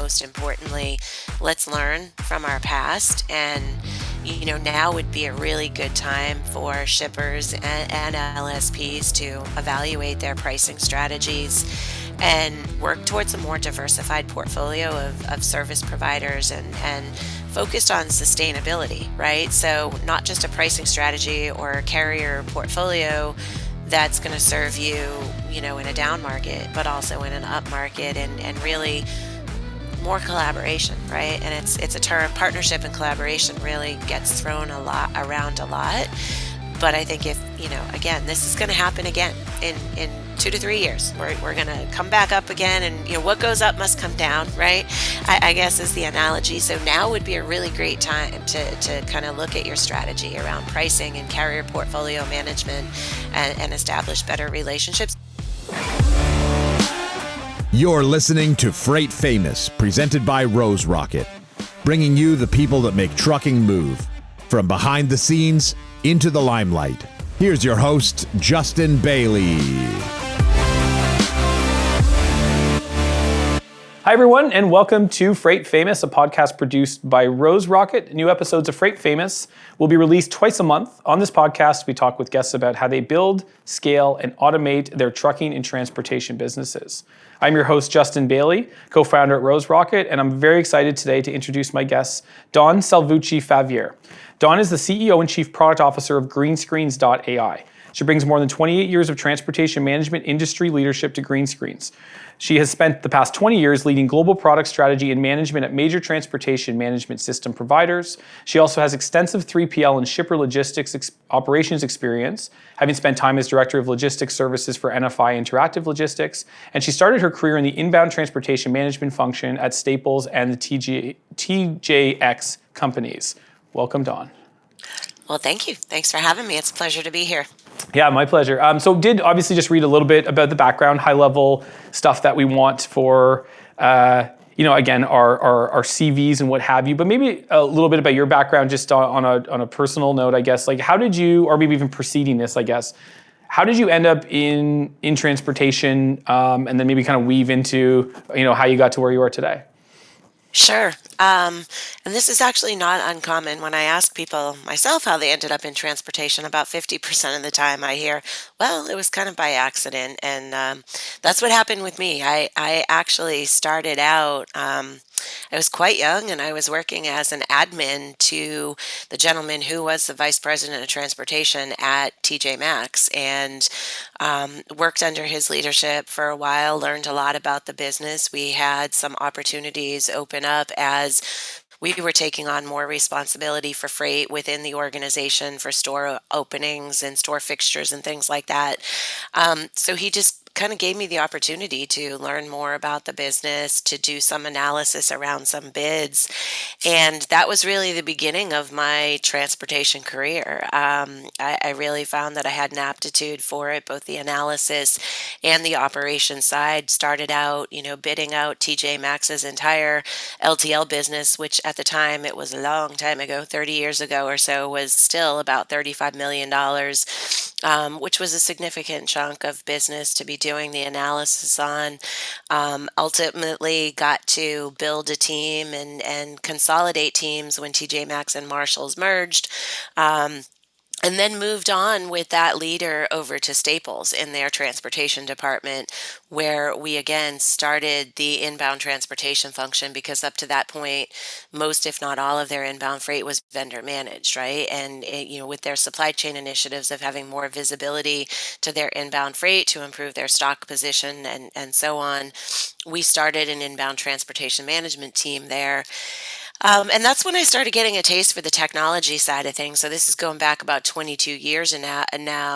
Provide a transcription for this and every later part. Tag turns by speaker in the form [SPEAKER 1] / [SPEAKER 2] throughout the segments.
[SPEAKER 1] most importantly, let's learn from our past. And now would be a really good time for shippers and LSPs to evaluate their pricing strategies and work towards a more diversified portfolio of service providers and focused on sustainability, right? So not just a pricing strategy or a carrier portfolio that's going to serve you, in a down market, but also in an up market, and really more collaboration, right? And it's a term, partnership and collaboration really gets thrown around a lot. But I think if, again, this is going to happen again in 2 to 3 years. We're going to come back up again, and what goes up must come down, right? I guess is the analogy. So now would be a really great time to kind of look at your strategy around pricing and carrier portfolio management and establish better relationships.
[SPEAKER 2] You're listening to Freight Famous, presented by Rose Rocket, bringing you the people that make trucking move. From behind the scenes into the limelight. Here's your host, Justin Bailie.
[SPEAKER 3] Hi, everyone, and welcome to Freight Famous, a podcast produced by Rose Rocket. New episodes of Freight Famous will be released twice a month. On this podcast, we talk with guests about how they build, scale, and automate their trucking and transportation businesses. I'm your host, Justin Bailie, co-founder at Rose Rocket, and I'm very excited today to introduce my guest, Dawn Salvucci-Favier. Dawn is the CEO and Chief Product Officer of Greenscreens.ai. She brings more than 28 years of transportation management industry leadership to Greenscreens. She has spent the past 20 years leading global product strategy and management at major transportation management system providers. She also has extensive 3PL and shipper logistics operations experience, having spent time as Director of Logistics Services for NFI Interactive Logistics. And she started her career in the inbound transportation management function at Staples and the TJX companies. Welcome, Dawn.
[SPEAKER 1] Well, thank you. Thanks for having me. It's a pleasure to be here.
[SPEAKER 3] Yeah, my pleasure. So did obviously just read a little bit about the background, high level stuff that we want for, again, our CVs and what have you, but maybe a little bit about your background just on a personal note, I guess. Like, how did you, or maybe even preceding this, I guess, how did you end up in transportation, and then maybe kind of weave into, how you got to where you are today?
[SPEAKER 1] Sure. And this is actually not uncommon. When I ask people myself how they ended up in transportation, about 50% of the time I hear, well, it was kind of by accident. And that's what happened with me. I actually started out, I was quite young, and I was working as an admin to the gentleman who was the vice president of transportation at TJ Maxx, and worked under his leadership for a while, learned a lot about the business. We had some opportunities open up as we were taking on more responsibility for freight within the organization, for store openings and store fixtures and things like that. So he just kind of gave me the opportunity to learn more about the business, to do some analysis around some bids. And that was really the beginning of my transportation career. I really found that I had an aptitude for it, both the analysis and the operation side. Started out, bidding out TJ Maxx's entire LTL business, which at the time, it was a long time ago, 30 years ago or so, was still about $35 million, which was a significant chunk of business to be doing the analysis on. Ultimately got to build a team and consolidate teams when TJ Maxx and Marshalls merged. And then moved on with that leader over to Staples in their transportation department, where we again started the inbound transportation function, because up to that point, most, if not all, of their inbound freight was vendor managed, right? And with their supply chain initiatives of having more visibility to their inbound freight to improve their stock position and so on, we started an inbound transportation management team there. And that's when I started getting a taste for the technology side of things. So this is going back about 22 years now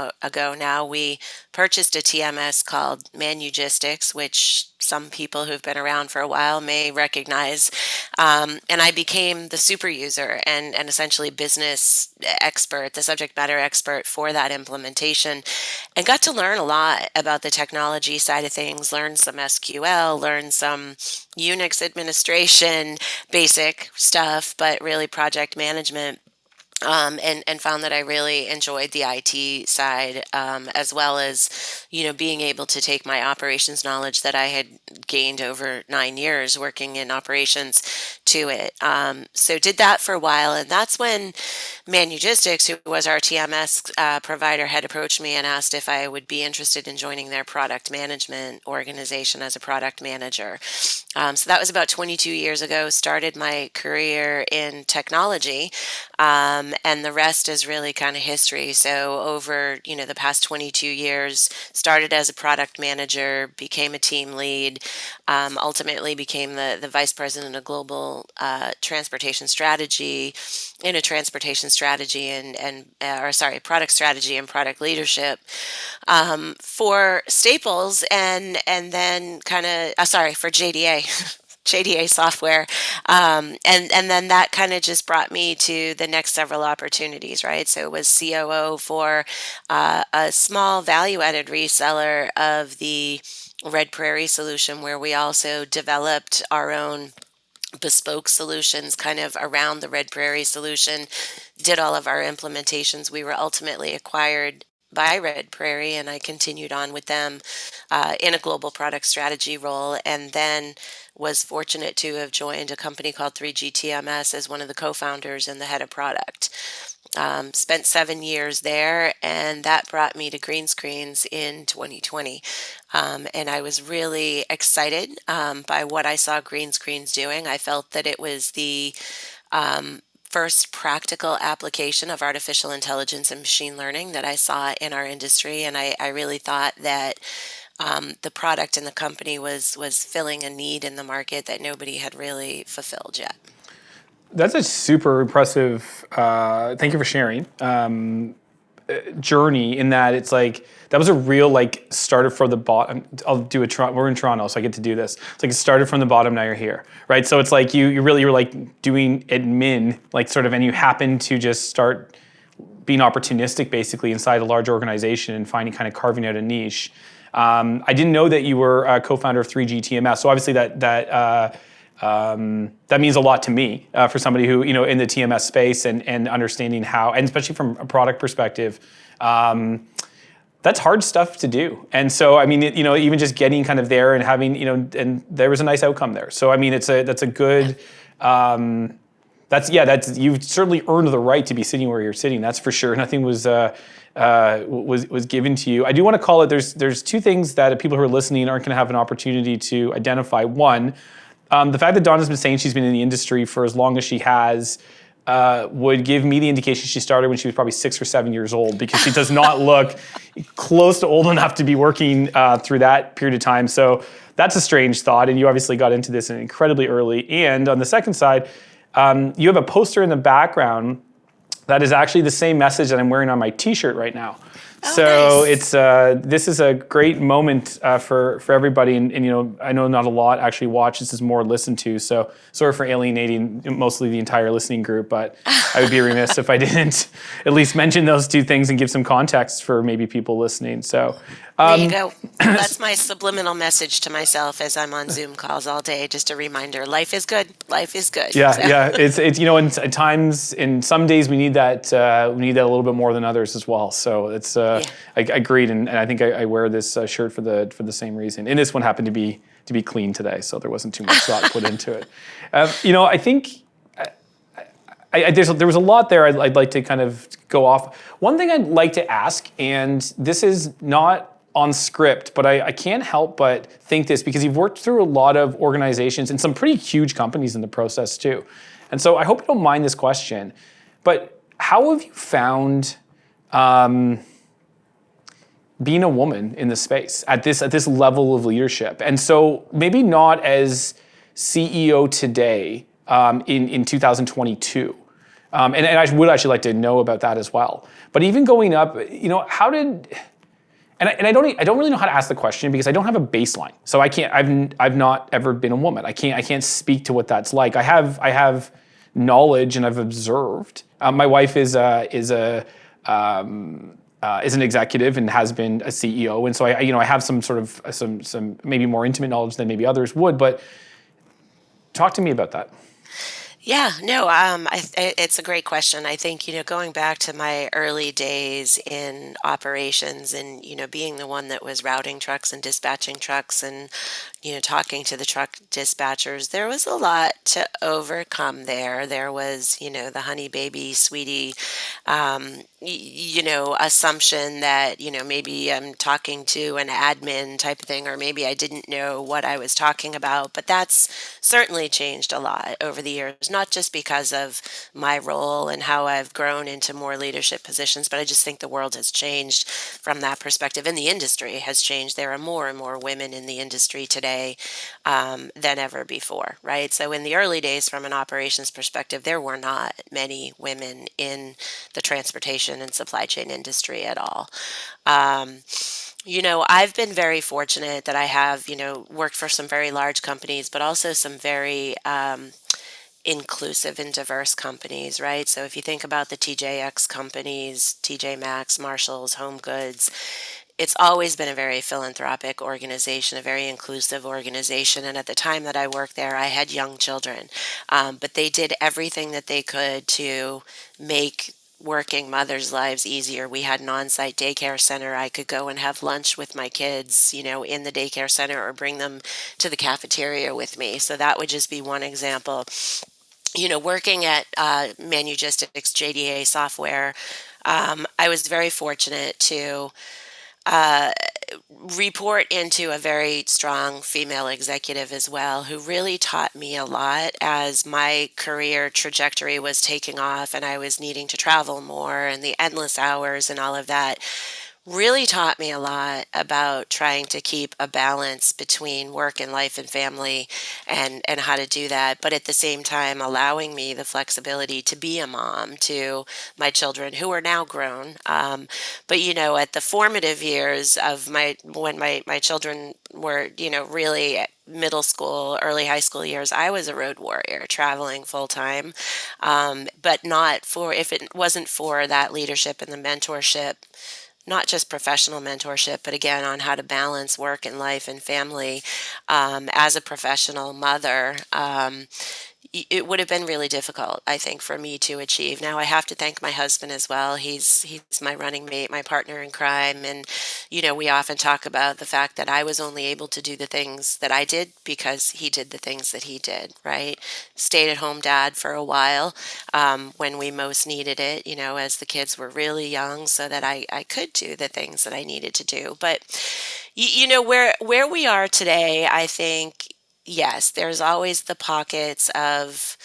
[SPEAKER 1] we purchased a TMS called Manugistics, which some people who've been around for a while may recognize. And I became the super user and essentially business expert, the subject matter expert for that implementation, and got to learn a lot about the technology side of things, learn some SQL, learn some Unix administration, basic stuff, but really project management. and found that I really enjoyed the IT side, as well as, being able to take my operations knowledge that I had gained over 9 years working in operations to it. So did that for a while, and that's when Manugistics, who was our TMS provider, had approached me and asked if I would be interested in joining their product management organization as a product manager. So that was about 22 years ago. Started my career in technology, and the rest is really kind of history. So over, the past 22 years, started as a product manager, became a team lead, ultimately became the vice president of global transportation strategy, in a transportation strategy product strategy and product leadership, for Staples, and then for JDA. JDA software. And then that kind of just brought me to the next several opportunities, right? So it was COO for a small value-added reseller of the Red Prairie solution, where we also developed our own bespoke solutions kind of around the Red Prairie solution, did all of our implementations. We were ultimately acquired by Red Prairie, and I continued on with them in a global product strategy role, and then was fortunate to have joined a company called 3G TMS as one of the co-founders and the head of product. Spent 7 years there, and that brought me to Greenscreens in 2020. And I was really excited by what I saw Greenscreens doing. I felt that it was the first practical application of artificial intelligence and machine learning that I saw in our industry, and I really thought that the product and the company was filling a need in the market that nobody had really fulfilled yet.
[SPEAKER 3] That's a super impressive, thank you for sharing, journey, in that it's like, that was a real started from the bottom. We're in Toronto, so I get to do this. It's like it started from the bottom, now you're here, right? So it's like you really were doing admin, and you happen to just start being opportunistic basically inside a large organization and carving out a niche. I didn't know that you were a co-founder of 3G TMS, so obviously that means a lot to me, for somebody who, in the TMS space and understanding how, and especially from a product perspective, that's hard stuff to do. And so, even just getting kind of there and having, and there was a nice outcome there. So, that's a good, you've certainly earned the right to be sitting where you're sitting. That's for sure. Nothing was given to you. I do want to call it, there's two things that people who are listening aren't going to have an opportunity to identify. One, the fact that Dawn has been saying she's been in the industry for as long as she has would give me the indication she started when she was probably 6 or 7 years old, because she does not look close to old enough to be working through that period of time. So that's a strange thought, and you obviously got into this incredibly early. And on the second side, you have a poster in the background that is actually the same message that I'm wearing on my T-shirt right now.
[SPEAKER 1] Oh,
[SPEAKER 3] so
[SPEAKER 1] nice.
[SPEAKER 3] it's this is a great moment for everybody, and I know not a lot actually watch. This is more listened to, so sorry for alienating mostly the entire listening group, but I would be remiss if I didn't at least mention those two things and give some context for maybe people listening. So
[SPEAKER 1] there you go. That's my subliminal message to myself as I'm on Zoom calls all day. Just a reminder: life is good. Life is good.
[SPEAKER 3] Yeah,
[SPEAKER 1] So.
[SPEAKER 3] yeah. It's at times, in some days we need that a little bit more than others as well. So it's I agreed, and I think I wear this shirt for the same reason. And this one happened to be clean today, so there wasn't too much thought put into it. I think there was a lot there I'd like to kind of go off. One thing I'd like to ask, and this is not on script, but I can't help but think this, because you've worked through a lot of organizations and some pretty huge companies in the process too. And so I hope you don't mind this question, but how have you found being a woman in the space at this level of leadership? And so maybe not as CEO today in 2022. And I would actually like to know about that as well. But even going up, how did... And I don't really know how to ask the question, because I don't have a baseline. So I can't. I've not ever been a woman. I can't speak to what that's like. I have knowledge, and I've observed. My wife is an executive and has been a CEO, and so I have some sort of some maybe more intimate knowledge than maybe others would. But talk to me about that.
[SPEAKER 1] Yeah, no, it's a great question. I think, going back to my early days in operations and, being the one that was routing trucks and dispatching trucks and, talking to the truck dispatchers, there was a lot to overcome there. There was, the honey baby, sweetie, assumption that, maybe I'm talking to an admin type of thing, or maybe I didn't know what I was talking about. But that's certainly changed a lot over the years, not just because of my role and how I've grown into more leadership positions, but I just think the world has changed from that perspective. And the industry has changed. There are more and more women in the industry today than ever before, right? So in the early days, from an operations perspective, there were not many women in the transportation and supply chain industry at all. Um, I've been very fortunate that I have, worked for some very large companies, but also some very inclusive and diverse companies, right? So if you think about the TJX companies, TJ Maxx, Marshalls, Home Goods, it's always been a very philanthropic organization, a very inclusive organization. And at the time that I worked there, I had young children. But they did everything that they could to make working mothers' lives easier. We had an on-site daycare center. I could go and have lunch with my kids, in the daycare center or bring them to the cafeteria with me. So that would just be one example. Working at Manugistics JDA software, I was very fortunate to uh, report into a very strong female executive as well, who really taught me a lot as my career trajectory was taking off and I was needing to travel more and the endless hours and all of that. Really taught me a lot about trying to keep a balance between work and life and family and how to do that, but at the same time allowing me the flexibility to be a mom to my children who are now grown. But at the formative years of when my children were, really at middle school, early high school years, I was a road warrior traveling full time. But not for, if it wasn't for that leadership and the mentorship, not just professional mentorship, but again, on how to balance work and life and family as a professional mother. It would have been really difficult, I think, for me to achieve. Now I have to thank my husband as well. He's my running mate, my partner in crime, and we often talk about the fact that I was only able to do the things that I did because he did the things that he did. Right? Stayed at home dad for a while when we most needed it. As the kids were really young, so that I could do the things that I needed to do. But where we are today, I think yes, there's always the pockets of,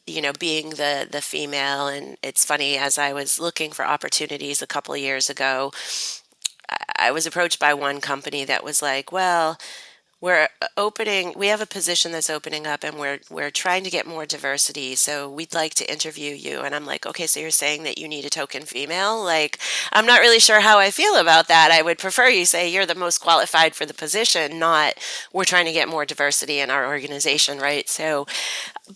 [SPEAKER 1] being the female. And it's funny, as I was looking for opportunities a couple of years ago, I was approached by one company that was like, well, we have a position that's opening up and we're trying to get more diversity. So we'd like to interview you. And I'm like, okay, so you're saying that you need a token female? Like, I'm not really sure how I feel about that. I would prefer you say you're the most qualified for the position, not we're trying to get more diversity in our organization, right? So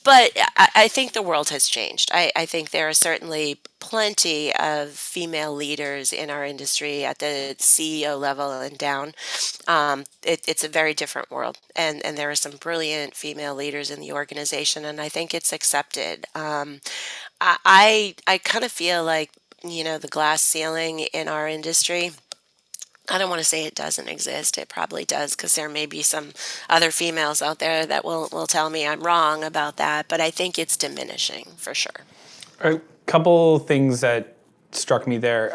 [SPEAKER 1] but I think the world has changed. I think there are certainly plenty of female leaders in our industry at the CEO level and down. It's a very different world, and there are some brilliant female leaders in the organization, and I think it's accepted. I kind of feel like the glass ceiling in our industry. I don't want to say it doesn't exist. It probably does, because there may be some other females out there that will tell me I'm wrong about that. But I think it's diminishing for sure.
[SPEAKER 3] A couple things that struck me there.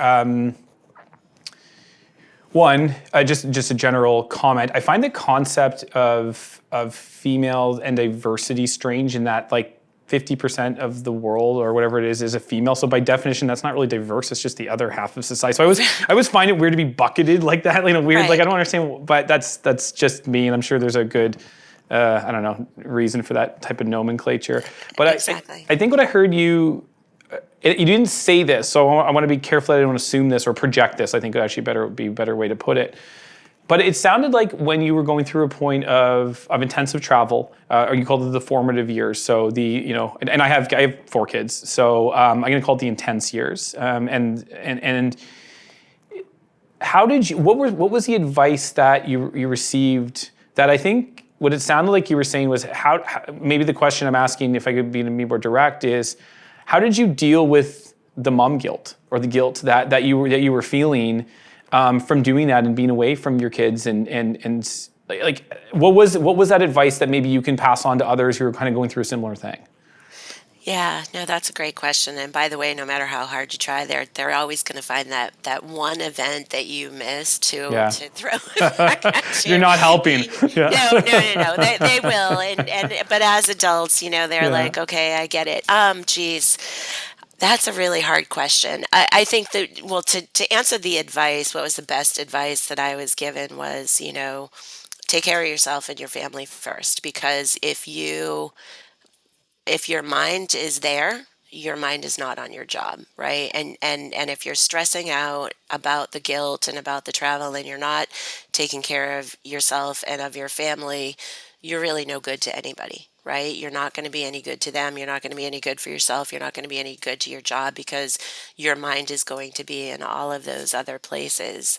[SPEAKER 3] One, just a general comment. I find the concept of females and diversity strange in that, like, 50% of the world or whatever it is a female. So by definition, that's not really diverse. It's just the other half of society. So I always find it weird to be bucketed like that, weird.
[SPEAKER 1] Right.
[SPEAKER 3] Like, I don't understand, but that's just me, and I'm sure there's a good I don't know, reason for that type of nomenclature. But
[SPEAKER 1] Exactly.
[SPEAKER 3] I think what I heard you didn't say this, so I want to be careful. I don't want to assume this or project this. I think it actually would be a better way to put it. But it sounded like when you were going through a point of intensive travel, or you called it the formative years. So and I have 4 kids, so I'm going to call it the intense years. And how did you? What was the advice that you received that I think what it sounded like you were saying was how maybe the question I'm asking, if I could be more direct, is how did you deal with the mom guilt or the guilt that you were feeling from doing that and being away from your kids and like what was that advice that maybe you can pass on to others who are kind of going through a similar thing?
[SPEAKER 1] Yeah, no, that's a great question. And by the way, no matter how hard you try, they're always going to find that one event that you missed
[SPEAKER 3] Yeah.
[SPEAKER 1] to throw it back at you.
[SPEAKER 3] You're not helping. Yeah.
[SPEAKER 1] No. They will. And but as adults, they're
[SPEAKER 3] Yeah.
[SPEAKER 1] like, okay, I get it. Geez. That's a really hard question. I think that, well, to answer the advice, what was the best advice that I was given was, take care of yourself and your family first, because if your mind is there, your mind is not on your job, right? And if you're stressing out about the guilt and about the travel and you're not taking care of yourself and of your family, you're really no good to anybody, right? You're not going to be any good to them. You're not going to be any good for yourself. You're not going to be any good to your job because your mind is going to be in all of those other places.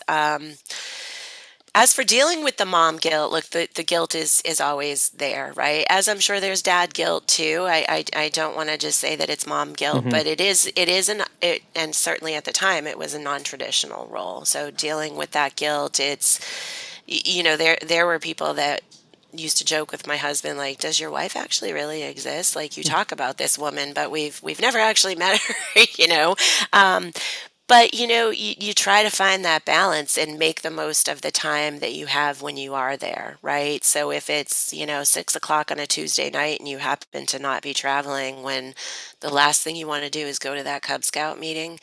[SPEAKER 1] As for dealing with the mom guilt, look, the guilt is always there, right? As I'm sure there's dad guilt too. I don't want to just say that it's mom guilt, but and certainly at the time it was a non-traditional role. So dealing with that guilt, there were people that used to joke with my husband, like, does your wife actually really exist? Like, you talk about this woman, but we've never actually met her. But you try to find that balance and make the most of the time that you have when you are there, right? So if it's 6 o'clock on a Tuesday night and you happen to not be traveling, when the last thing you want to do is go to that Cub Scout meeting,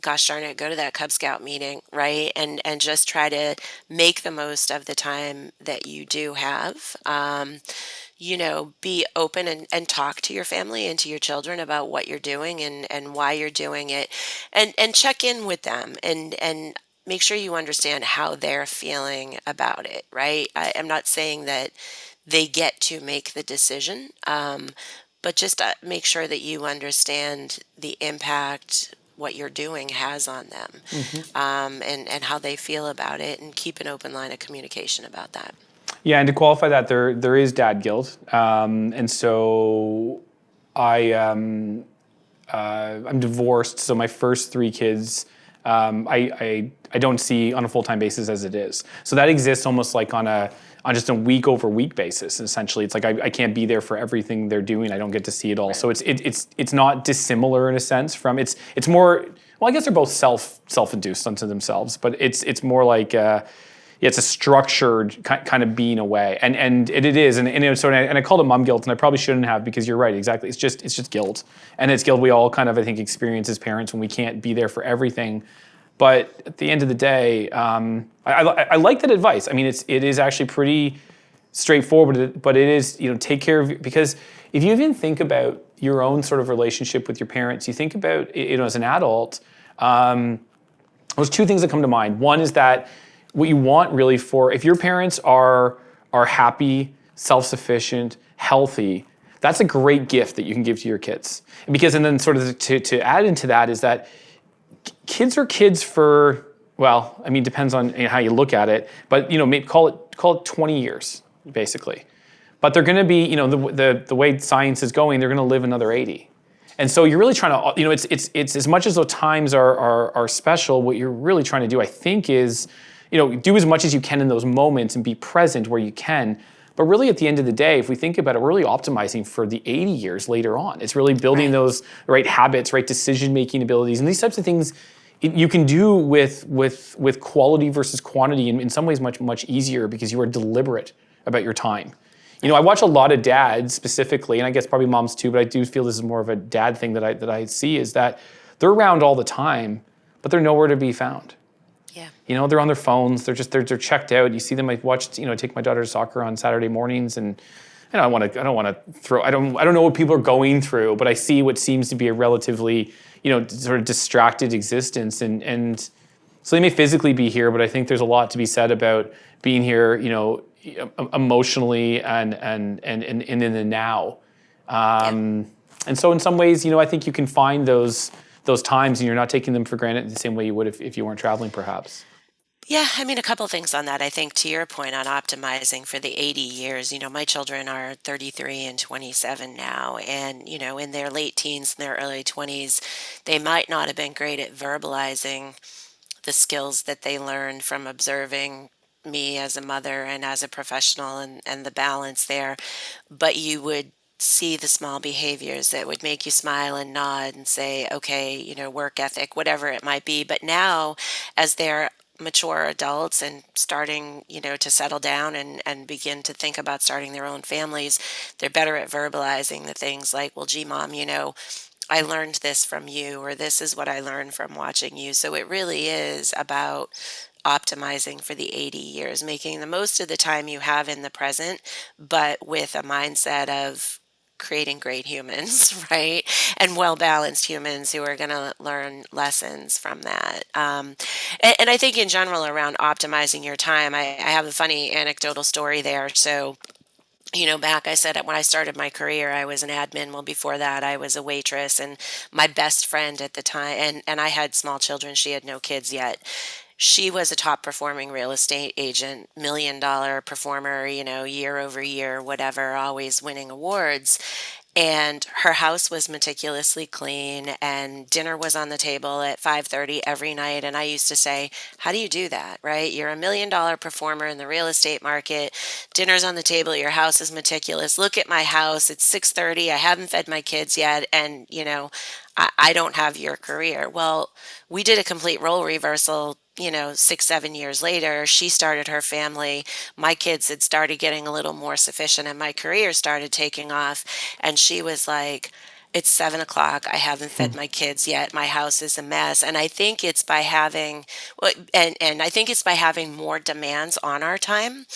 [SPEAKER 1] gosh darn it, go to that Cub Scout meeting, right? And just try to make the most of the time that you do have. Be open and talk to your family and to your children about what you're doing and why you're doing it, and check in with them and make sure you understand how they're feeling about it, right? I'm not saying that they get to make the decision, but just make sure that you understand the impact what you're doing has on them, and how they feel about it, and keep an open line of communication about that.
[SPEAKER 3] Yeah, and to qualify that, there is dad guilt, and so I'm divorced. So my first three kids, I don't see on a full-time basis as it is. So that exists almost like on just a week over week basis. Essentially, it's like I can't be there for everything they're doing. I don't get to see it all. Right. So it's not dissimilar in a sense from it's more. Well, I guess they're both self-induced unto themselves, but it's more like. It's a structured kind of being away, and it is, and I called it mom guilt, and I probably shouldn't have, because you're right, exactly. It's just guilt, and it's guilt we all kind of, I think, experience as parents when we can't be there for everything. But at the end of the day, I like that advice. I mean, it is actually pretty straightforward, but it is, take care of, because if you even think about your own sort of relationship with your parents, you think about, as an adult, there's two things that come to mind. One is that what you want really if your parents are happy, self-sufficient, healthy, that's a great gift that you can give to your kids. And then sort of to add into that is that kids are kids for, well, I mean, depends on how you look at it, but maybe call it 20 years basically. But they're going to be, the way science is going, they're going to live another 80. And so you're really trying to, it's as much as those times are special, what you're really trying to do, I think, is do as much as you can in those moments and be present where you can. But really, at the end of the day, if we think about it, we're really optimizing for the 80 years later on. It's really building those right habits, right decision-making abilities, and these types of things you can do with quality versus quantity, and in some ways much easier because you are deliberate about your time. I watch a lot of dads specifically, and I guess probably moms too, but I do feel this is more of a dad thing that I see, is that they're around all the time, but they're nowhere to be found.
[SPEAKER 1] Yeah.
[SPEAKER 3] They're on their phones. They're checked out. You see them. I watched, take my daughter to soccer on Saturday mornings, and I don't want to throw. I don't know what people are going through, but I see what seems to be a relatively, sort of distracted existence, and so they may physically be here, but I think there's a lot to be said about being here, emotionally and in the now. And so in some ways, I think you can find those times, and you're not taking them for granted the same way you would if you weren't traveling, perhaps.
[SPEAKER 1] Yeah, I mean, a couple things on that. I think to your point on optimizing for the 80 years, my children are 33 and 27 now, and, in their late teens and their early 20s, they might not have been great at verbalizing the skills that they learned from observing me as a mother and as a professional and the balance there. But you would see the small behaviors that would make you smile and nod and say, okay, work ethic, whatever it might be. But now, as they're mature adults and starting, to settle down and begin to think about starting their own families, they're better at verbalizing the things like, well, gee, mom, I learned this from you, or this is what I learned from watching you. So it really is about optimizing for the 80 years, making the most of the time you have in the present, but with a mindset of creating great humans, right? And well balanced humans who are going to learn lessons from that. And I think in general, around optimizing your time, I have a funny anecdotal story there. So, back, I said when I started my career, I was an admin. Well, before that, I was a waitress, and my best friend at the time, and I had small children. She had no kids yet. She was a top performing real estate agent, $1 million performer, year over year, whatever, always winning awards. And her house was meticulously clean, and dinner was on the table at 5:30 every night. And I used to say, how do you do that, right? You're a $1 million performer in the real estate market. Dinner's on the table, your house is meticulous. Look at my house. It's 6:30. I haven't fed my kids yet, and I don't have your career. Well, we did a complete role reversal. 6, 7 years later, she started her family. My kids had started getting a little more sufficient, and my career started taking off. And she was like, it's 7 o'clock. I haven't fed my kids yet. My house is a mess. And I think it's by having, well, and I think it's by having more demands on our time,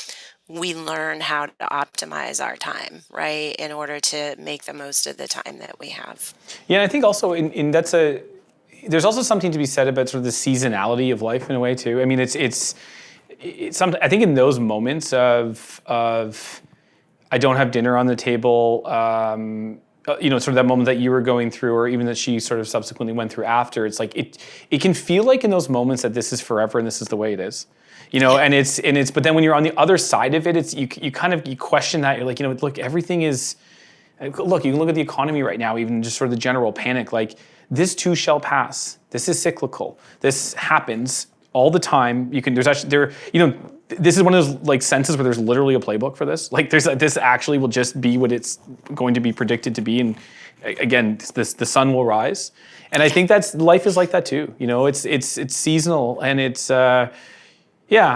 [SPEAKER 1] we learn how to optimize our time, right? In order to make the most of the time that we have.
[SPEAKER 3] Yeah, and I think also in there's also something to be said about sort of the seasonality of life in a way too. I mean, it's some. I think in those moments of I don't have dinner on the table, sort of that moment that you were going through, or even that she sort of subsequently went through after. It's like it can feel like in those moments that this is forever and this is the way it is. And it's but then when you're on the other side of it, it's you kind of you question that. You're like, look, everything is. Look, you can look at the economy right now, even just sort of the general panic. Like, this too shall pass. This is cyclical. This happens all the time. There's actually this is one of those like senses where there's literally a playbook for this. Like, this actually will just be what it's going to be predicted to be. And again, the sun will rise. And I think life is like that too. It's seasonal, and it's I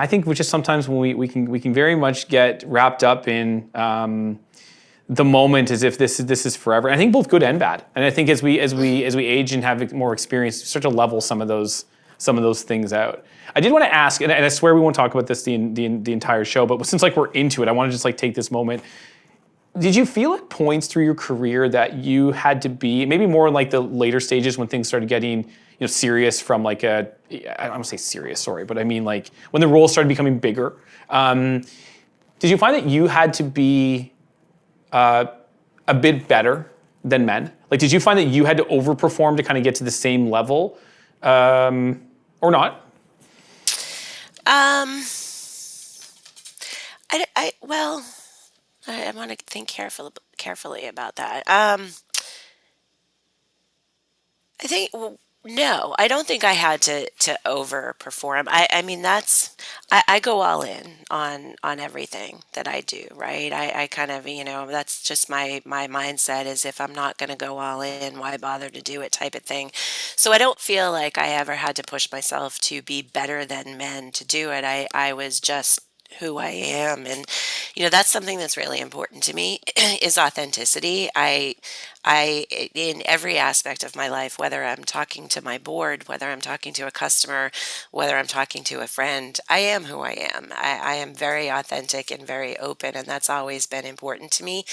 [SPEAKER 3] think we just sometimes when we can very much get wrapped up in the moment as if this is forever. And I think both good and bad. And I think as we age and have more experience, start to level some of those things out. I did want to ask, and I swear we won't talk about this the entire show, but since we're into it, I want to just take this moment. Did you feel at points through your career that you had to be maybe more in the later stages when things started getting serious from I don't want to say serious, sorry, but I mean when the roles started becoming bigger? Did you find that you had to be a bit better than men? Did you find that you had to overperform to kind of get to the same level, or not?
[SPEAKER 1] Well, I want to think carefully about that. I think no, I don't think I had to overperform. I mean I go all in on everything that I do, right? I kind of that's just my mindset is if I'm not going to go all in, why bother to do it type of thing. So I don't feel like I ever had to push myself to be better than men to do it. I was just who I am, and that's something that's really important to me is authenticity. I in every aspect of my life, whether I'm talking to my board, whether I'm talking to a customer, whether I'm talking to a friend, I am who I am. I am very authentic and very open, and that's always been important to me.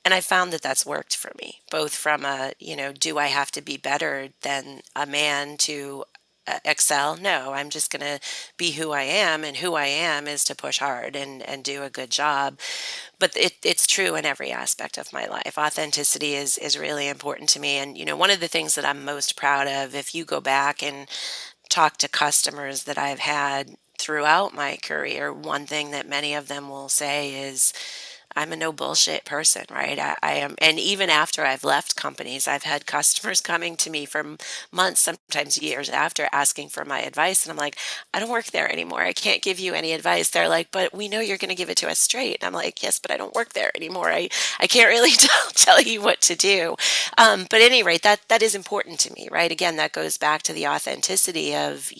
[SPEAKER 1] And I found that that's worked for me, both from do I have to be better than a man to excel? No, I'm just going to be who I am, and who I am is to push hard and do a good job. But it's true in every aspect of my life. Authenticity is really important to me. And, one of the things that I'm most proud of, if you go back and talk to customers that I've had throughout my career, one thing that many of them will say is, I'm a no bullshit person, right? I am, and even after I've left companies, I've had customers coming to me for months, sometimes years after, asking for my advice. And I'm like, I don't work there anymore. I can't give you any advice. They're like, but we know you're going to give it to us straight. And I'm like, yes, but I don't work there anymore. I can't really tell you what to do. But at any rate, that is important to me, right? Again, that goes back to the authenticity of,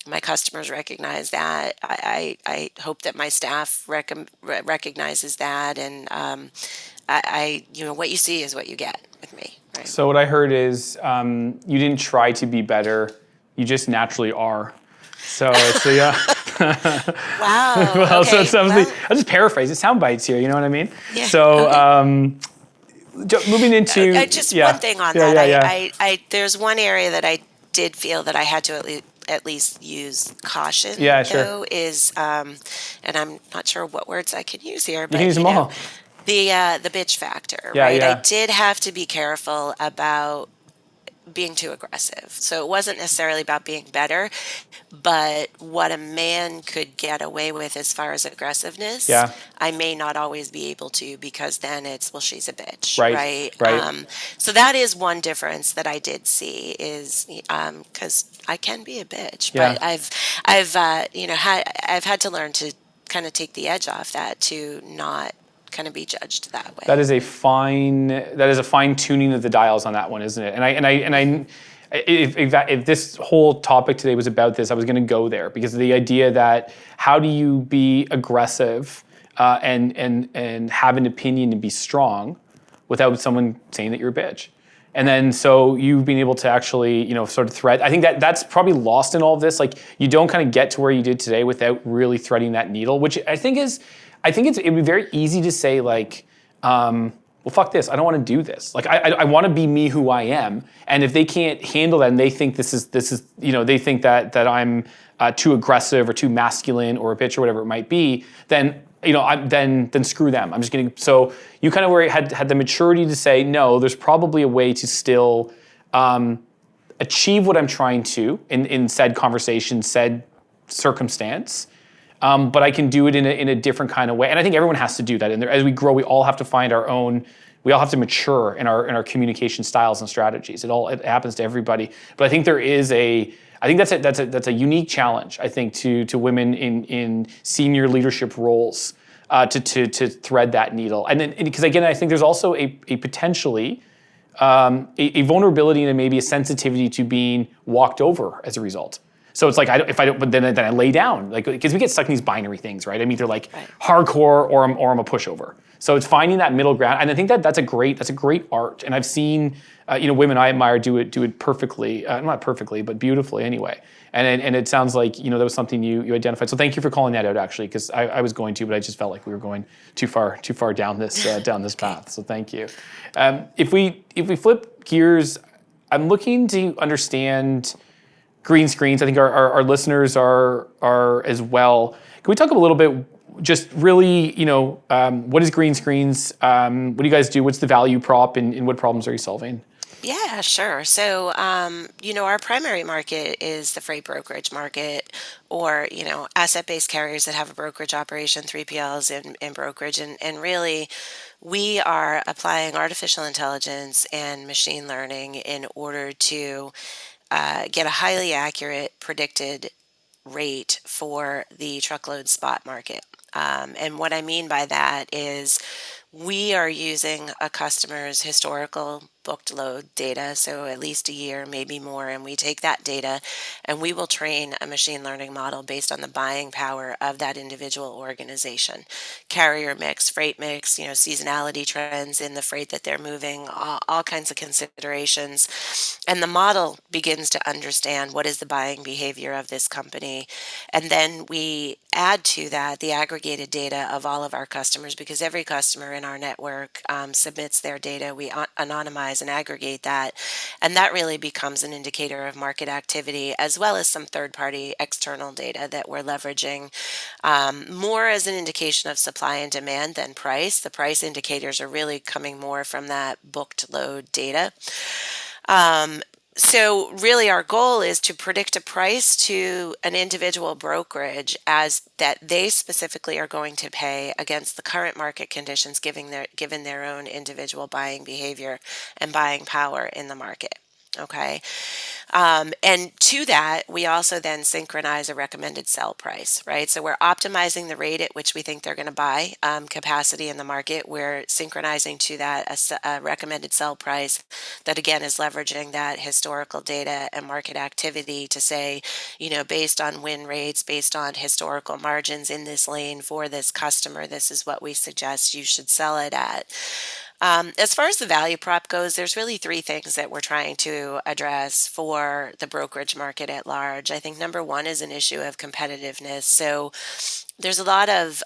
[SPEAKER 1] my customers recognize that. I hope that my staff recognizes that, and what you see is what you get with me. Right?
[SPEAKER 3] So what I heard is you didn't try to be better, you just naturally are. So it's
[SPEAKER 1] Wow.
[SPEAKER 3] well, so
[SPEAKER 1] Okay.
[SPEAKER 3] it's obviously,
[SPEAKER 1] Well,
[SPEAKER 3] I'll just paraphrase. It's sound bites here. You know what I mean?
[SPEAKER 1] yeah.
[SPEAKER 3] So
[SPEAKER 1] Okay.
[SPEAKER 3] moving into
[SPEAKER 1] Just
[SPEAKER 3] yeah,
[SPEAKER 1] one thing on
[SPEAKER 3] yeah,
[SPEAKER 1] that.
[SPEAKER 3] yeah, yeah,
[SPEAKER 1] There's one area that I did feel that I had to at least use caution,
[SPEAKER 3] yeah. Sure,
[SPEAKER 1] though, is, and I'm not sure what words I can use here,
[SPEAKER 3] you can
[SPEAKER 1] but
[SPEAKER 3] use them all.
[SPEAKER 1] the bitch factor,
[SPEAKER 3] Yeah,
[SPEAKER 1] right? I
[SPEAKER 3] yeah,
[SPEAKER 1] did have to be careful about being too aggressive. So it wasn't necessarily about being better, but what a man could get away with as far as aggressiveness,
[SPEAKER 3] yeah.
[SPEAKER 1] I may not always be able to, because then it's, well, she's a bitch,
[SPEAKER 3] Right,
[SPEAKER 1] right?
[SPEAKER 3] right.
[SPEAKER 1] So that is one difference that I did see, is because I can be a bitch,
[SPEAKER 3] Yeah.
[SPEAKER 1] but I've had to learn to kind of take the edge off that, to not kind of be judged that way.
[SPEAKER 3] That is a fine tuning of the dials on that one, isn't it? If this whole topic today was about this, I was going to go there, because of the idea that how do you be aggressive and have an opinion and be strong without someone saying that you're a bitch. And then so you've been able to actually, sort of thread. I think that's probably lost in all of this. Like, you don't kind of get to where you did today without really threading that needle, which it'd be very easy to say, like, well, fuck this. I don't want to do this. Like, I want to be me, who I am. And if they can't handle that, and they think this is, they think that I'm too aggressive or too masculine or a bitch or whatever it might be, then then screw them. I'm just getting. So you kind of had the maturity to say, no, there's probably a way to still achieve what I'm trying to in said conversation, said circumstance. But I can do it in a different kind of way. And I think everyone has to do that. And as we grow, we all have to find our own. We all have to mature in our communication styles and strategies. It happens to everybody. But I think I think that's a unique challenge, I think, to women in senior leadership roles to thread that needle. And then, because again, I think there's also a potentially a vulnerability and maybe a sensitivity to being walked over as a result. So it's like, if I don't, but then I lay down, like, because we get stuck in these binary things, right? I'm either like hardcore or I'm a pushover. So it's finding that middle ground, and I think that's a great art. And I've seen women I admire do it perfectly, not perfectly, but beautifully anyway. And it sounds like that was something you identified. So thank you for calling that out, actually, because I was going to, but I just felt like we were going too far down this path. So thank you. If we flip gears, I'm looking to understand green screens. I think our listeners are as well. Can we talk a little bit, just really, what is green screens? What do you guys do? What's the value prop, and what problems are you solving?
[SPEAKER 1] Yeah, sure. So, our primary market is the freight brokerage market, or, asset-based carriers that have a brokerage operation, 3PLs in brokerage. And really, we are applying artificial intelligence and machine learning in order to get a highly accurate predicted rate for the truckload spot market. And what I mean by that is, we are using a customer's historical booked load data, so at least a year, maybe more, and we take that data and we will train a machine learning model based on the buying power of that individual organization. Carrier mix, freight mix, seasonality trends in the freight that they're moving, all kinds of considerations. And the model begins to understand what is the buying behavior of this company. And then we add to that the aggregated data of all of our customers, because every customer in our network submits their data. We anonymize and aggregate that. And that really becomes an indicator of market activity, as well as some third-party external data that we're leveraging more as an indication of supply and demand than price. The price indicators are really coming more from that booked load data. So really our goal is to predict a price to an individual brokerage as that they specifically are going to pay against the current market conditions given their own individual buying behavior and buying power in the market. Okay. And to that, we also then synchronize a recommended sell price, right? So we're optimizing the rate at which we think they're going to buy capacity in the market. We're synchronizing to that a recommended sell price that, again, is leveraging that historical data and market activity to say, based on win rates, based on historical margins in this lane for this customer, this is what we suggest you should sell it at. As far as the value prop goes, there's really three things that we're trying to address for the brokerage market at large. I think number one is an issue of competitiveness. So there's a lot of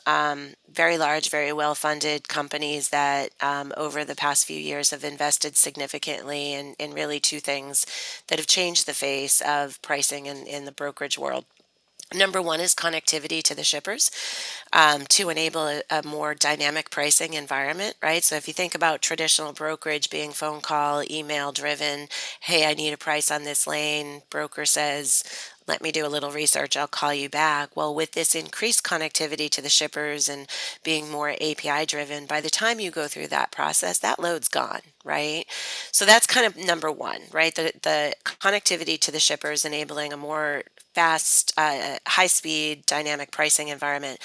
[SPEAKER 1] very large, very well-funded companies that over the past few years have invested significantly in really two things that have changed the face of pricing in the brokerage world. Number one is connectivity to the shippers to enable a more dynamic pricing environment, right? So if you think about traditional brokerage being phone call, email driven, hey, I need a price on this lane, broker says, let me do a little research, I'll call you back. Well, with this increased connectivity to the shippers and being more API driven, by the time you go through that process, that load's gone, right? So that's kind of number one, right? The connectivity to the shippers enabling a more fast, high-speed, dynamic pricing environment.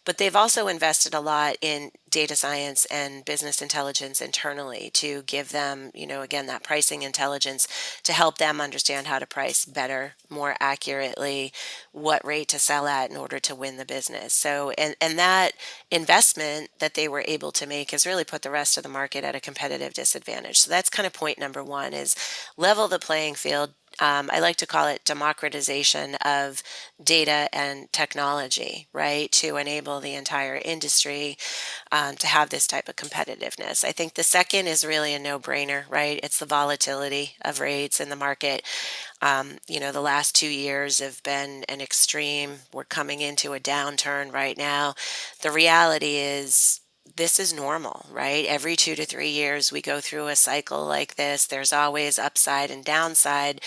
[SPEAKER 1] But they've also invested a lot in data science and business intelligence internally to give them, again, that pricing intelligence to help them understand how to price better, more accurately, what rate to sell at in order to win the business. So, and that investment that they were able to make has really put the rest of the market at a competitive disadvantage. So that's kind of point number one is level the playing field. I like to call it democratization of data and technology, right, to enable the entire industry to have this type of competitiveness. I think the second is really a no-brainer, right? It's the volatility of rates in the market. The last 2 years have been an extreme. We're coming into a downturn right now. The reality is this is normal, right? Every 2 to 3 years, we go through a cycle like this. There's always upside and downside.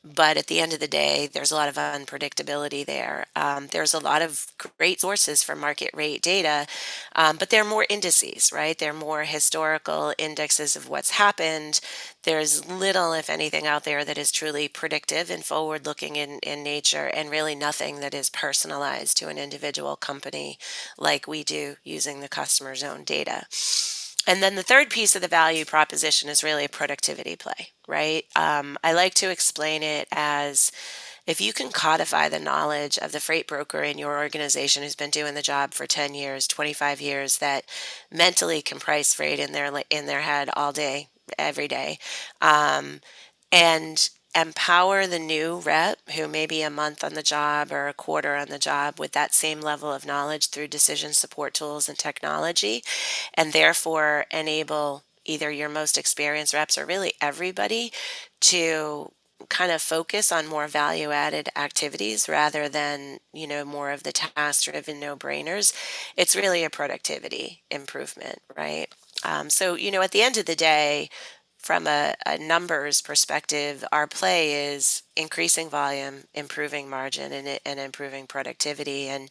[SPEAKER 1] But at the end of the day, there's a lot of unpredictability there. There's a lot of great sources for market rate data, but they're more indices, right? They're more historical indexes of what's happened. There's little, if anything, out there that is truly predictive and forward looking in nature, and really nothing that is personalized to an individual company like we do using the customer's own data. And then the third piece of the value proposition is really a productivity play, right? I like to explain it as if you can codify the knowledge of the freight broker in your organization who's been doing the job for 10 years, 25 years, that mentally can price freight in their head all day, every day, and empower the new rep who may be a month on the job or a quarter on the job with that same level of knowledge through decision support tools and technology, and therefore enable either your most experienced reps or really everybody to kind of focus on more value added activities rather than, more of the task driven no brainers. It's really a productivity improvement, right? So, at the end of the day, from a numbers perspective, our play is increasing volume, improving margin, and improving productivity. And,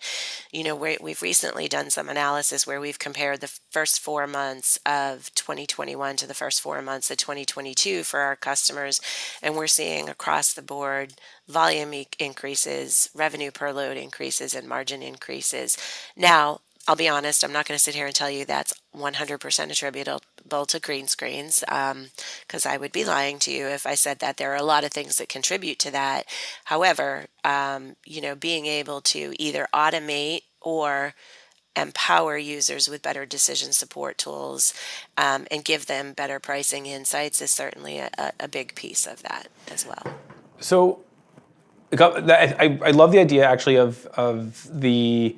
[SPEAKER 1] we've recently done some analysis where we've compared the first 4 months of 2021 to the first 4 months of 2022 for our customers. And we're seeing across the board volume increases, revenue per load increases, and margin increases. Now, I'll be honest, I'm not going to sit here and tell you that's 100% attributable to Greenscreens, because I would be lying to you if I said that. There are a lot of things that contribute to that. However, being able to either automate or empower users with better decision support tools and give them better pricing insights is certainly a big piece of that as well.
[SPEAKER 3] So I love the idea actually of the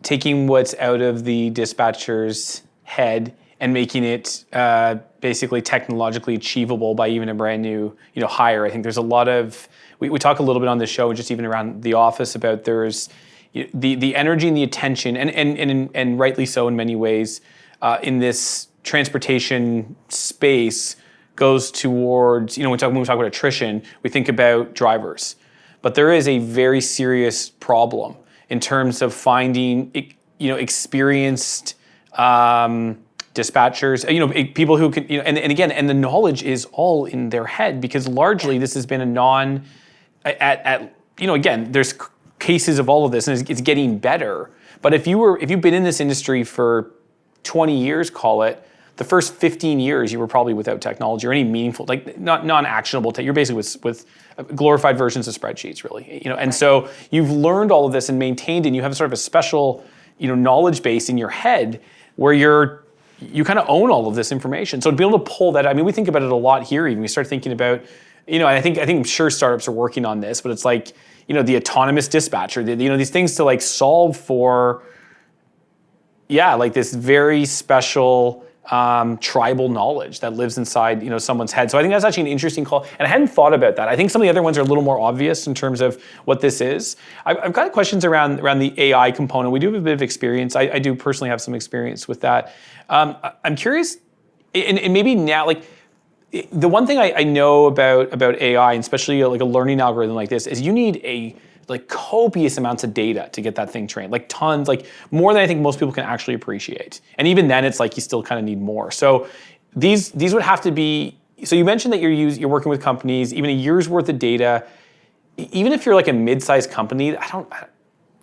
[SPEAKER 3] taking what's out of the dispatcher's head and making it basically technologically achievable by even a brand new hire. I think there's a lot of we talk a little bit on this show, just even around the office, about there's the energy and the attention, and rightly so in many ways, in this transportation space goes towards, when we talk about attrition, we think about drivers. But there is a very serious problem in terms of finding, experienced dispatchers, people who can, and again, and the knowledge is all in their head, because largely this has been again, there's cases of all of this, and it's getting better. But if you've been in this industry for 20 years, call it, the first 15 years you were probably without technology or any meaningful, like not non-actionable tech. You're basically with glorified versions of spreadsheets, really. And so you've learned all of this and maintained, and you have sort of a special, knowledge base in your head where you kind of own all of this information. So to be able to pull that, I mean, we think about it a lot here. Even we start thinking about, and I think I'm sure startups are working on this, but it's like, the autonomous dispatcher, these things to like solve for, like this very special tribal knowledge that lives inside, someone's head. So I think that's actually an interesting call, and I hadn't thought about that. I think some of the other ones are a little more obvious in terms of what this is. I've got questions around the AI component. We do have a bit of experience. I do personally have some experience with that. I'm curious, and maybe now, like, the one thing I know about AI, and especially like a learning algorithm like this, is you need copious amounts of data to get that thing trained, like tons, like more than I think most people can actually appreciate. And even then, it's like you still kind of need more. So these would have to be. So you mentioned that you're working with companies, even a year's worth of data. Even if you're like a mid-sized company,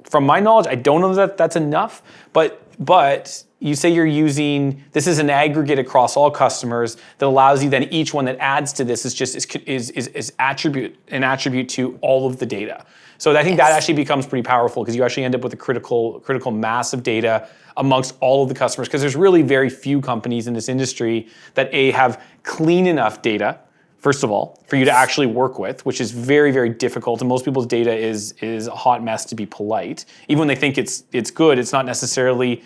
[SPEAKER 3] from my knowledge, I don't know that that's enough. But you say you're using, this is an aggregate across all customers that allows you then each one that adds to this is an attribute to all of the data. So I think that actually becomes pretty powerful, because you actually end up with a critical mass of data amongst all of the customers, because there's really very few companies in this industry that have clean enough data, first of all, for you to actually work with, which is very, very difficult. And most people's data is a hot mess, to be polite. Even when they think it's good, it's not necessarily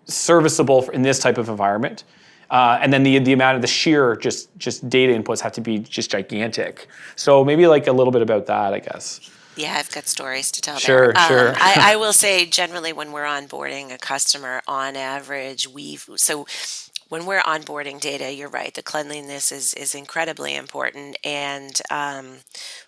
[SPEAKER 3] serviceable in this type of environment. And then the amount of the sheer just data inputs have to be just gigantic. So maybe like a little bit about that, I guess.
[SPEAKER 1] Yeah, I've got stories to tell
[SPEAKER 3] Sure,
[SPEAKER 1] there.
[SPEAKER 3] sure.
[SPEAKER 1] I will say, generally, when we're onboarding a customer, on average, when we're onboarding data, you're right, the cleanliness is incredibly important. And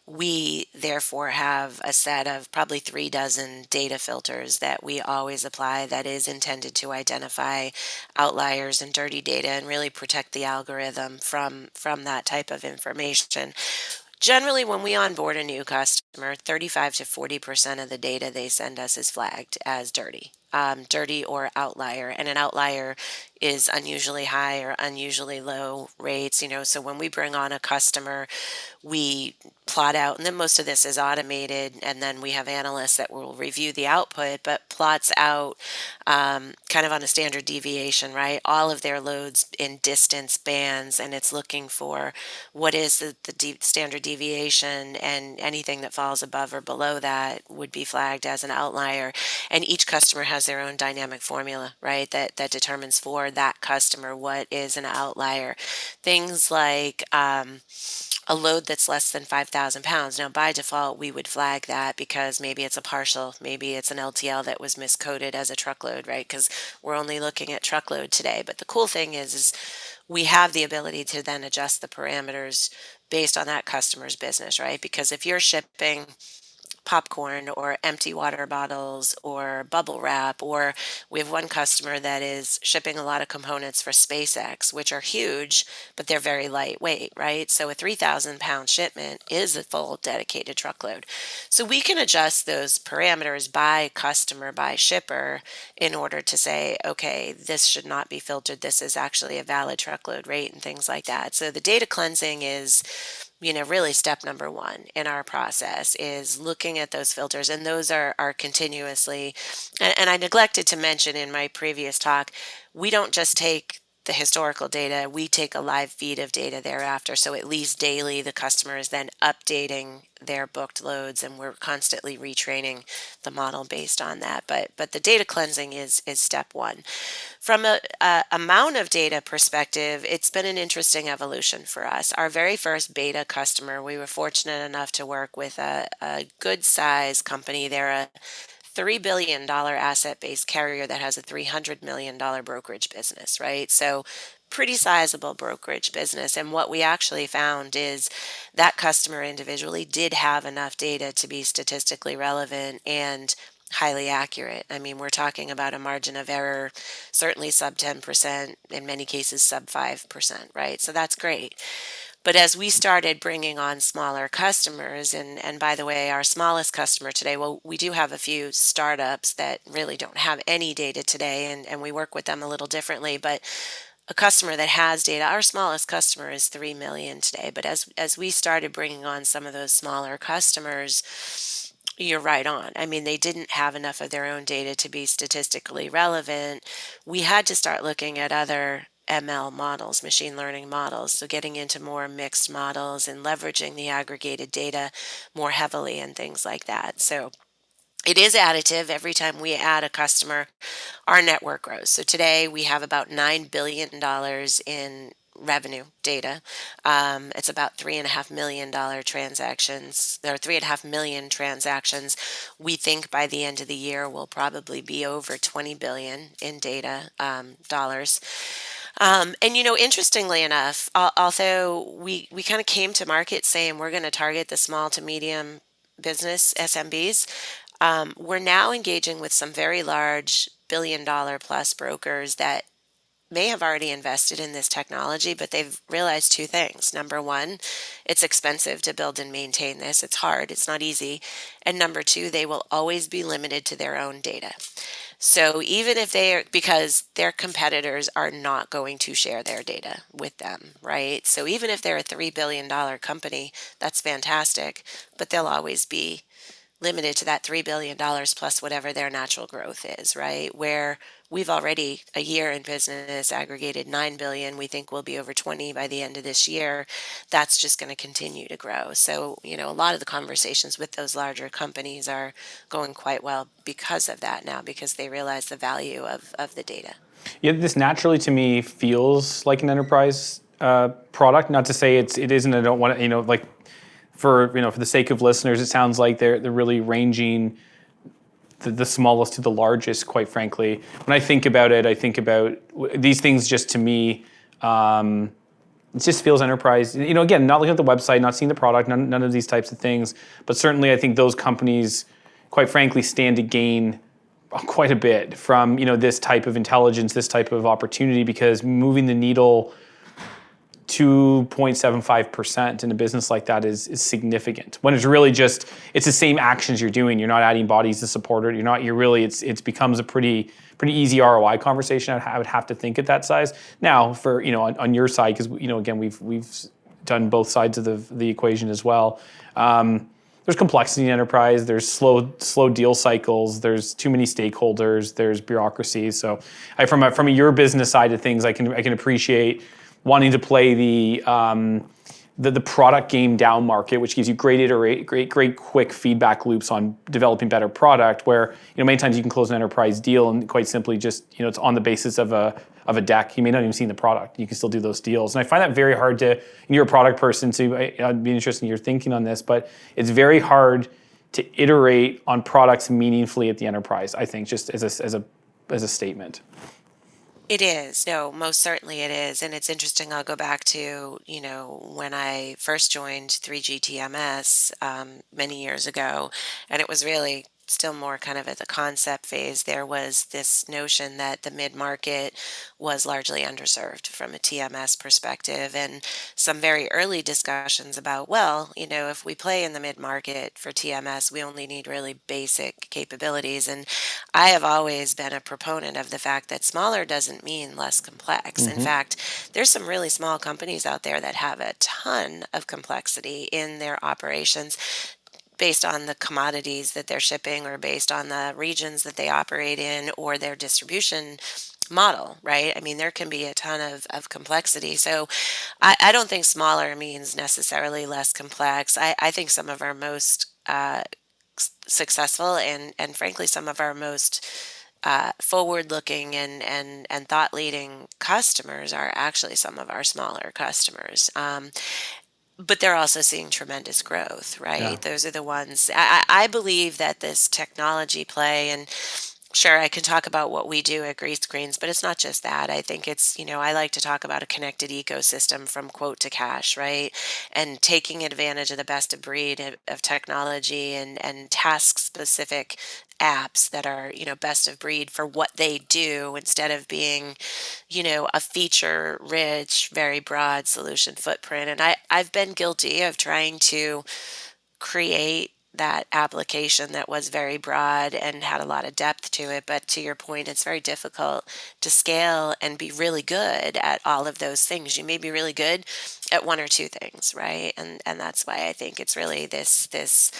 [SPEAKER 1] we therefore have a set of probably 36 data filters that we always apply, that is intended to identify outliers and dirty data and really protect the algorithm from that type of information. Generally, when we onboard a new customer, 35 to 40% of the data they send us is flagged as dirty or outlier. And an outlier is unusually high or unusually low rates. So when we bring on a customer, we plot out, and then most of this is automated, and then we have analysts that will review the output, but plots out kind of on a standard deviation, right? All of their loads in distance bands, and it's looking for what is the standard deviation, and anything that falls above or below that would be flagged as an outlier. And each customer has their own dynamic formula, right? That determines for that customer what is an outlier. Things like a load that's less than 5,000 pounds. Now, by default, we would flag that because maybe it's a partial, maybe it's an LTL that was miscoded as a truckload, right? Because we're only looking at truckload today. But the cool thing is we have the ability to then adjust the parameters based on that customer's business, right? Because if you're shipping popcorn or empty water bottles or bubble wrap, or we have one customer that is shipping a lot of components for SpaceX, which are huge, but they're very lightweight, right? So a 3,000-pound shipment is a full dedicated truckload. So we can adjust those parameters by customer, by shipper, in order to say, okay, this should not be filtered. This is actually a valid truckload rate, and things like that. So the data cleansing is really step number one in our process, is looking at those filters. And those are continuously, and I neglected to mention in my previous talk, we don't just take the historical data, we take a live feed of data thereafter. So at least daily, the customer is then updating their booked loads, and we're constantly retraining the model based on that. But the data cleansing is step one. From a amount of data perspective, it's been an interesting evolution for us. Our very first beta customer, we were fortunate enough to work with a good size company. They're a $3 billion asset-based carrier that has a $300 million brokerage business, right? So pretty sizable brokerage business. And what we actually found is that customer individually did have enough data to be statistically relevant and highly accurate. I mean, we're talking about a margin of error, certainly sub 10%, in many cases sub 5%, right? So that's great. But as we started bringing on smaller customers, and by the way, our smallest customer today, well, we do have a few startups that really don't have any data today, and we work with them a little differently. But a customer that has data, our smallest customer is 3 million today. But as we started bringing on some of those smaller customers, you're right on. I mean, they didn't have enough of their own data to be statistically relevant. We had to start looking at other ML models, machine learning models. So getting into more mixed models and leveraging the aggregated data more heavily and things like that. So it is additive. Every time we add a customer, our network grows. So today we have about $9 billion in revenue data. It's about $3.5 million transactions. There are 3.5 million transactions. We think by the end of the year we'll probably be over 20 billion in data dollars. And interestingly enough, although we kind of came to market saying we're going to target the small to medium business SMBs, we're now engaging with some very large billion-dollar plus brokers that may have already invested in this technology, but they've realized two things. Number one, it's expensive to build and maintain this. It's hard, it's not easy. And number two, they will always be limited to their own data. So even if they are, because their competitors are not going to share their data with them, right? So even if they're a $3 billion company, that's fantastic, but they'll always be limited to that $3 billion plus whatever their natural growth is, right? Where we've already a year in business aggregated 9 billion. We think we'll be over 20 by the end of this year. That's just going to continue to grow. So, a lot of the conversations with those larger companies are going quite well because of that now, because they realize the value of the data.
[SPEAKER 3] Yeah, this naturally to me feels like an enterprise product. Not to say it isn't. I don't want to, like for the sake of listeners, it sounds like they're really ranging the smallest to the largest. Quite frankly, when I think about it, I think about these things. Just to me, it just feels enterprise. Again, not looking at the website, not seeing the product, none of these types of things. But certainly, I think those companies, quite frankly, stand to gain quite a bit from this type of intelligence, this type of opportunity, because moving the needle 2.75% in a business like that is significant. When it's really just it's the same actions you're doing. You're not adding bodies to support it. It becomes a pretty easy ROI conversation. I would have to think at that size. Now for on your side, because again we've done both sides of the equation as well. There's complexity in enterprise. There's slow deal cycles. There's too many stakeholders. There's bureaucracy. So from your business side of things, I can appreciate wanting to play the product game down market, which gives you great quick feedback loops on developing better product. Where many times you can close an enterprise deal and quite simply just it's on the basis of a deck. You may not even see the product. You can still do those deals, and I find that very hard to. You're a product person, so I'd be interested in your thinking on this. But it's very hard to iterate on products meaningfully at the enterprise. I think just as a statement.
[SPEAKER 1] It is. No, most certainly it is. And it's interesting. I'll go back to, when I first joined 3G TMS many years ago, and it was really still more kind of at the concept phase. There was this notion that the mid-market was largely underserved from a TMS perspective, and some very early discussions about, well, if we play in the mid-market for TMS, we only need really basic capabilities. And I have always been a proponent of the fact that smaller doesn't mean less complex. In fact, there's some really small companies out there that have a ton of complexity in their operations based on the commodities that they're shipping or based on the regions that they operate in or their distribution model, right? I mean, there can be a ton of complexity. So I don't think smaller means necessarily less complex. I think some of our most successful and frankly some of our most forward-looking and thought-leading customers are actually some of our smaller customers. But they're also seeing tremendous growth, right?
[SPEAKER 3] Yeah.
[SPEAKER 1] Those are the ones. I believe that this technology play, and Sure, I can talk about what we do at Greenscreens, but it's not just that. I think it's, I like to talk about a connected ecosystem from quote to cash, right? And taking advantage of the best of breed of technology and task specific apps that are, best of breed for what they do instead of being, a feature rich, very broad solution footprint. And I've been guilty of trying to create that application that was very broad and had a lot of depth to it. But to your point, it's very difficult to scale and be really good at all of those things. You may be really good at one or two things, right? And that's why I think it's really this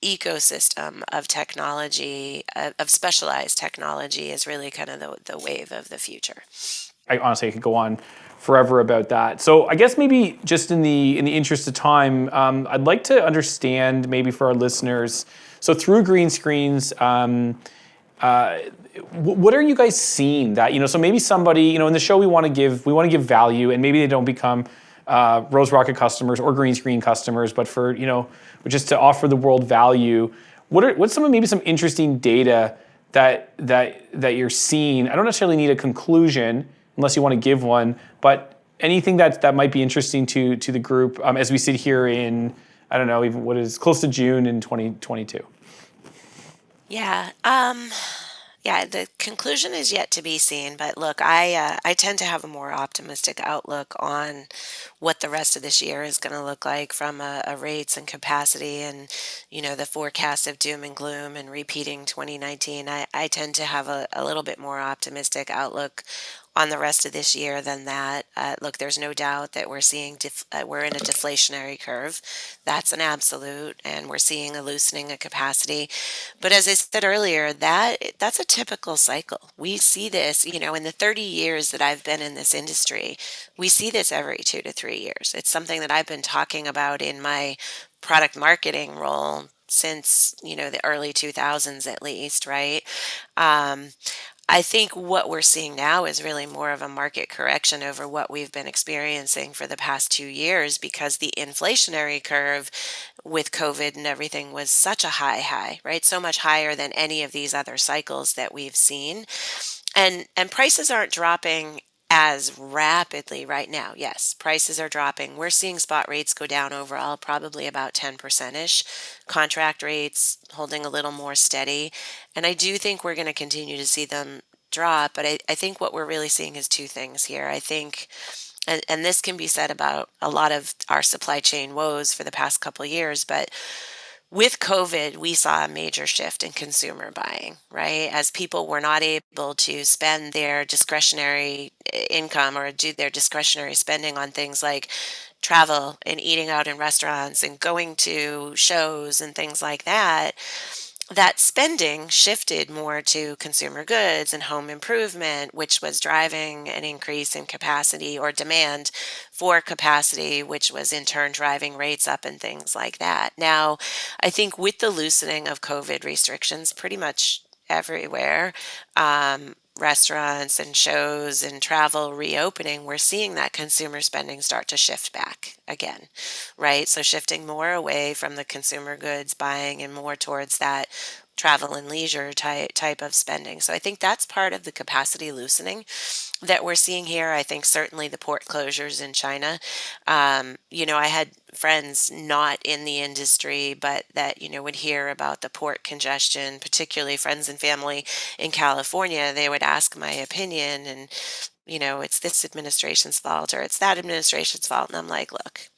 [SPEAKER 1] ecosystem of technology, of specialized technology, is really kind of the wave of the future.
[SPEAKER 3] I honestly could go on forever about that. So I guess maybe just in the interest of time, I'd like to understand maybe for our listeners. So through green screens, what are you guys seeing that so maybe somebody in the show we want to give value, and maybe they don't become Rose Rocket customers or green screen customers, but for just to offer the world value. What's some interesting data that you're seeing? I don't necessarily need a conclusion unless you want to give one, but anything that might be interesting to the group as we sit here in, I don't know, even what is close to June in 2022.
[SPEAKER 1] Yeah. Yeah, the conclusion is yet to be seen, but look, I tend to have a more optimistic outlook on what the rest of this year is going to look like from a rates and capacity, and the forecast of doom and gloom and repeating 2019. I tend to have a little bit more optimistic outlook on the rest of this year than that. Look, there's no doubt that we're in a deflationary curve. That's an absolute, and we're seeing a loosening of capacity. But as I said earlier, that's a typical cycle. We see this, in the 30 years that I've been in this industry, we see this every 2 to 3 years. It's something that I've been talking about in my product marketing role since, the early 2000s at least, right? Um, I think what we're seeing now is really more of a market correction over what we've been experiencing for the past 2 years, because the inflationary curve with COVID and everything was such a high, right? So much higher than any of these other cycles that we've seen. And prices aren't dropping as rapidly right now. Yes, prices are dropping. We're seeing spot rates go down overall, probably about 10% ish. Contract rates holding a little more steady. And I do think we're going to continue to see them drop. But I think what we're really seeing is two things here. I think, and this can be said about a lot of our supply chain woes for the past couple of years, but with COVID, we saw a major shift in consumer buying, right? As people were not able to spend their discretionary income or do their discretionary spending on things like travel and eating out in restaurants and going to shows and things like that, that spending shifted more to consumer goods and home improvement, which was driving an increase in capacity or demand for capacity, which was in turn driving rates up and things like that. Now, I think with the loosening of COVID restrictions pretty much everywhere, restaurants and shows and travel reopening, we're seeing that consumer spending start to shift back again, right? So shifting more away from the consumer goods buying and more towards that travel and leisure type of spending. So I think that's part of the capacity loosening that we're seeing here. I think certainly the port closures in China. I had friends not in the industry, but that, would hear about the port congestion, particularly friends and family in California. They would ask my opinion, and, it's this administration's fault or it's that administration's fault. And I'm like, look,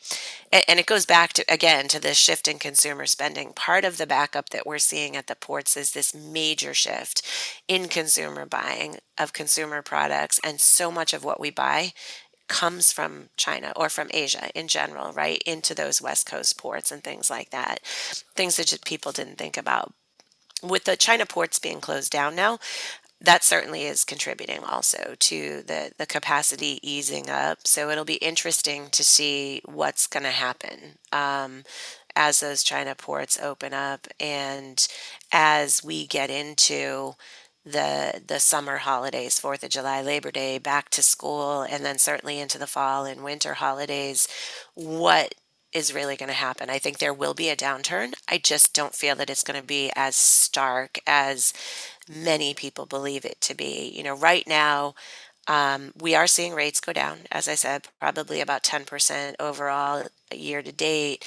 [SPEAKER 1] and it goes back to, again, to this shift in consumer spending. Part of the backup that we're seeing at the ports is this major shift in consumer buying of consumer products. And so much of what we buy comes from China or from Asia in general, right? Into those West Coast ports and things like that. Things that just people didn't think about. With the China ports being closed down now, that certainly is contributing also to the capacity easing up. So it'll be interesting to see what's going to happen as those China ports open up, and as we get into the summer holidays, 4th of July, Labor Day, back to school, and then certainly into the fall and winter holidays. What is really going to happen. I think there will be a downturn. I just don't feel that it's going to be as stark as many people believe it to be. Right now, we are seeing rates go down, as I said, probably about 10% overall year to date.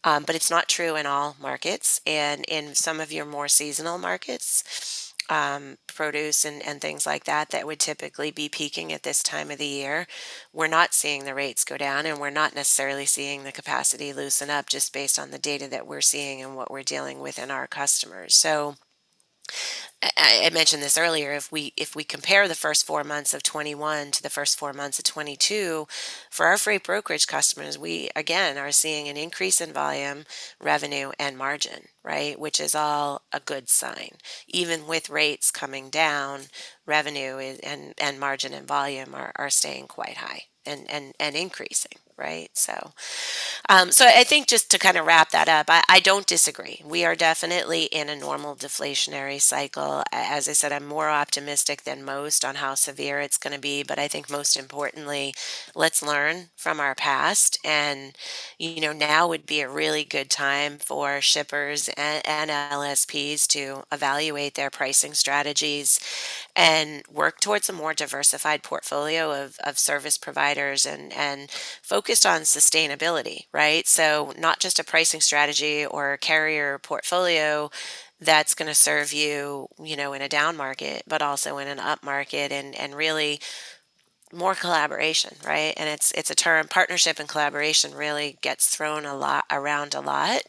[SPEAKER 1] But it's not true in all markets. And in some of your more seasonal markets, produce and things like that, that would typically be peaking at this time of the year, we're not seeing the rates go down, and we're not necessarily seeing the capacity loosen up just based on the data that we're seeing and what we're dealing with in our customers. So I mentioned this earlier. If we compare the first 4 months of 21 to the first 4 months of 22, for our freight brokerage customers, we again are seeing an increase in volume, revenue, and margin, right? Which is all a good sign. Even with rates coming down, revenue and margin and volume are staying quite high and increasing, right? So I think just to kind of wrap that up, I don't disagree. We are definitely in a normal deflationary cycle. As I said, I'm more optimistic than most on how severe it's going to be. But I think most importantly, let's learn from our past. And, now would be a really good time for shippers and LSPs to evaluate their pricing strategies and work towards a more diversified portfolio of service providers and focused on sustainability, right? So not just a pricing strategy or a carrier portfolio that's going to serve you, in a down market, but also in an up market, and really more collaboration, right? And it's a term, partnership and collaboration really gets thrown around a lot.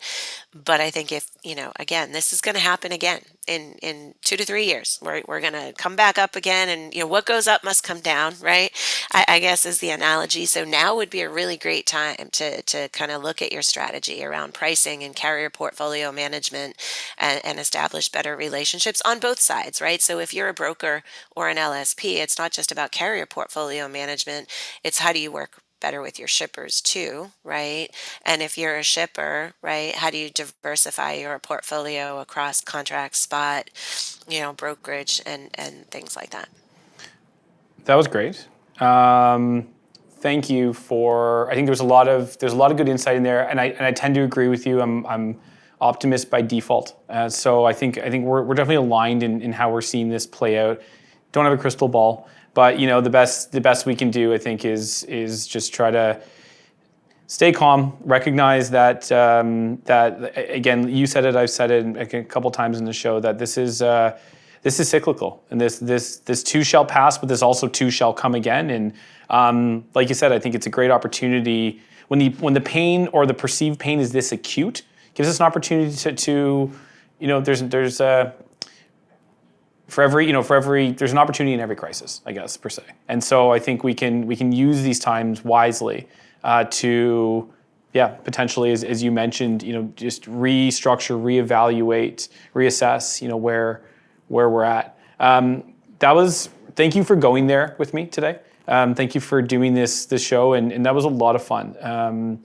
[SPEAKER 1] But I think if, again, this is going to happen again in 2 to 3 years. We're going to come back up again, and what goes up must come down, right? I guess is the analogy. So now would be a really great time to kind of look at your strategy around pricing and carrier portfolio management, and establish better relationships on both sides, right? So if you're a broker or an LSP, it's not just about carrier portfolio management. It's how do you work better with your shippers too, right? And if you're a shipper, right, how do you diversify your portfolio across contract, spot, brokerage, and things like that?
[SPEAKER 3] That was great. Thank you for. I think there's a lot of good insight in there, and I tend to agree with you. I'm optimist by default. So I think we're definitely aligned in how we're seeing this play out. Don't have a crystal ball, but the best we can do, I think, is just try to stay calm. Recognize that again, you said it, I've said it a couple times in the show, that this is cyclical, and this too shall pass, but this also too shall come again. And like you said, I think it's a great opportunity when the pain or the perceived pain is this acute. Gives us an opportunity to there's there's an opportunity in every crisis, I guess, per se. And so I think we can use these times wisely to potentially, as you mentioned, just restructure, reevaluate, reassess, where we're at. Thank you for going there with me today. Thank you for doing this show, and that was a lot of fun.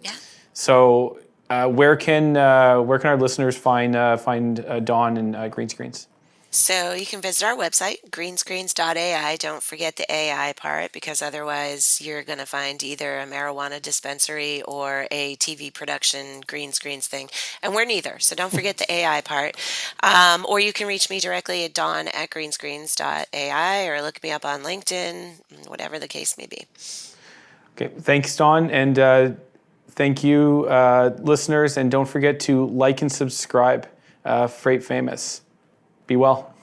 [SPEAKER 3] So where can our listeners find Dawn and Greenscreens?
[SPEAKER 1] So you can visit our website, Greenscreens.ai. Don't forget the AI part, because otherwise you're going to find either a marijuana dispensary or a TV production green screens thing. And we're neither, so don't forget the AI part. Or you can reach me directly at dawn@greenscreens.ai, or look me up on LinkedIn, whatever the case may be.
[SPEAKER 3] Okay, thanks, Dawn. And thank you, listeners. And don't forget to like and subscribe. Freight Famous. Be well.